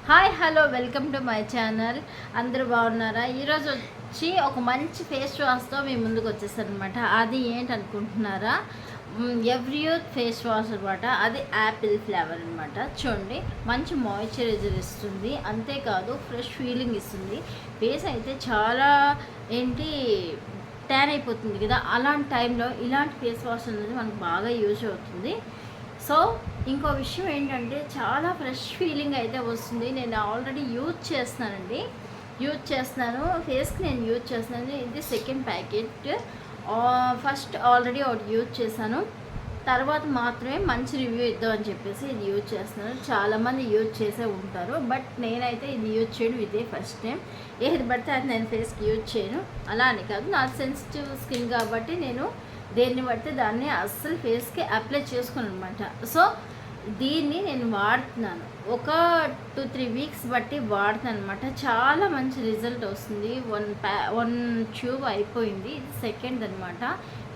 Hi hello welcome to my channel. అందరూ బాగున్నారా? ఈరోజు వచ్చి ఒక మంచి ఫేస్ వాష్తో మీ ముందుకు వచ్చేసాను అనమాట. అది ఏంటనుకుంటున్నారా? ఎవ్రీయూత్ ఫేస్ వాష్ అనమాట. అది యాపిల్ ఫ్లేవర్ అనమాట. చూడండి, మంచి మాయిశ్చరైజర్ ఇస్తుంది, అంతేకాదు ఫ్రెష్ ఫీలింగ్ ఇస్తుంది. ఫేస్ అయితే చాలా ట్యాన్ అయిపోతుంది కదా, అలాంటి టైంలో ఇలాంటి ఫేస్ వాష్ అనేది మనకు బాగా యూజ్ అవుతుంది. సో ఇంకో విషయం ఏంటంటే చాలా ఫ్రెష్ ఫీలింగ్ అయితే వస్తుంది. నేను ఆల్రెడీ యూజ్ చేస్తున్నాను ఫేస్కి. నేను యూజ్ చేస్తున్నాను. ఇది సెకండ్ ప్యాకెట్. ఫస్ట్ ఆల్రెడీ ఒకటి యూజ్ చేశాను, తర్వాత మాత్రమే మంచి రివ్యూ ఇద్దామని చెప్పేసి ఇది యూజ్ చేస్తున్నాను. చాలామంది యూజ్ చేసే ఉంటారు, బట్ నేనైతే ఇది యూజ్ చేయడం ఇదే ఫస్ట్ టైం. ఏది పడితే అది నేను ఫేస్కి యూజ్ చేయను. అలా అని కాదు, నా సెన్సిటివ్ స్కిన్ కాబట్టి నేను దేన్ని బట్టి దాన్ని అస్సలు ఫేస్కి అప్లై చేసుకోను అనమాట. సో దీన్ని నేను వాడుతున్నాను, ఒక 2-3 వీక్స్ బట్టి వాడుతాను అనమాట. చాలా మంచి రిజల్ట్ వస్తుంది. వన్ ట్యూబ్ అయిపోయింది, ఇది సెకండ్ అనమాట.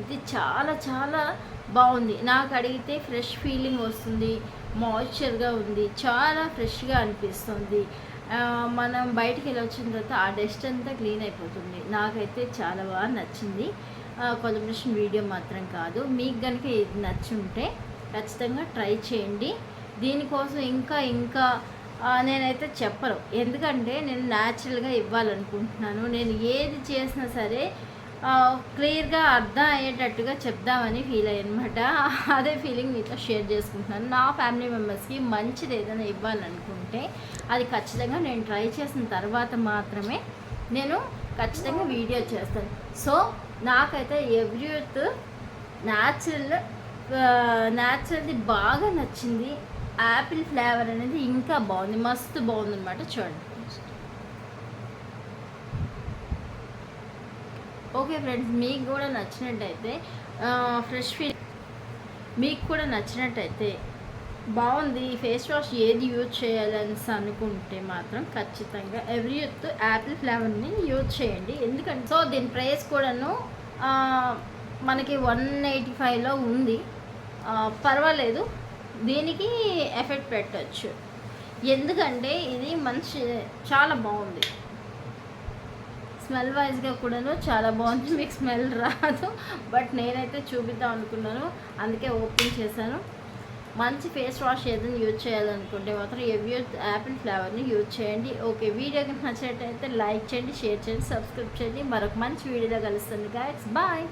ఇది చాలా చాలా బాగుంది. నాకు అడిగితే ఫ్రెష్ ఫీలింగ్ వస్తుంది, మాయిశ్చర్గా ఉంది, చాలా ఫ్రెష్గా అనిపిస్తుంది. మనం బయటికి వెళ్ళి వచ్చిన తర్వాత ఆ డస్ట్ అంతా క్లీన్ అయిపోతుంది. నాకైతే చాలా బాగా నచ్చింది. కొలాబరేషన్ వీడియో మాత్రం కాదు. మీకు కనుక ఇది నచ్చుంటే ఖచ్చితంగా ట్రై చేయండి. దీనికోసం ఇంకా నేనైతే చెప్పను, ఎందుకంటే నేను న్యాచురల్గా ఇవ్వాలనుకుంటున్నాను. నేను ఏది చేసినా సరే క్లియర్గా అర్థం అయ్యేటట్టుగా చెప్దామని ఫీల్ అయ్యనమాట. అదే ఫీలింగ్ మీతో షేర్ చేసుకుంటున్నాను. నా ఫ్యామిలీ మెంబర్స్కి మంచిది ఏదైనా ఇవ్వాలనుకుంటే అది ఖచ్చితంగా నేను ట్రై చేసిన తర్వాత మాత్రమే నేను ఖచ్చితంగా వీడియో చేస్తాను. సో నాకైతే ఎవ్రీయూత్ న్యాచురల్ది బాగా నచ్చింది. యాపిల్ ఫ్లేవర్ అనేది ఇంకా బాగుంది, మస్తు బాగుంది అనమాట. చూడండి. ఓకే ఫ్రెండ్స్, మీకు కూడా నచ్చినట్టయితే మీకు కూడా నచ్చినట్టయితే బాగుంది ఫేస్ వాష్, ఏది యూజ్ చేయాలని అనుకుంటే మాత్రం ఖచ్చితంగా ఎవ్రీయూత్ యాపిల్ ఫ్లేవర్ని యూజ్ చేయండి. ఎందుకంటే సో దీని ప్రైస్ కూడాను మనకి 185లో ఉంది. పర్వాలేదు, దీనికి ఎఫెక్ట్ పెట్టచ్చు. ఎందుకంటే ఇది చాలా బాగుంది. స్మెల్ వైజ్గా కూడాను చాలా బాగుంది. మీకు స్మెల్ రాదు, బట్ నేనైతే చూపిద్దాం అనుకున్నాను, అందుకే ఓపెన్ చేశాను. మంచి ఫేస్ వాష్ ఏదైనా యూజ్ చేయాలనుకుంటే మాత్రం ఎవ్రీయూత్ యాపిల్ ఫ్లేవర్ని యూజ్ చేయండి. ఓకే, వీడియో కనుక నచ్చినట్టయితే లైక్ చేయండి, షేర్ చేయండి, సబ్స్క్రైబ్ చేయండి. మరొక మంచి వీడియోలో కలుస్తుంది. Guys, bye.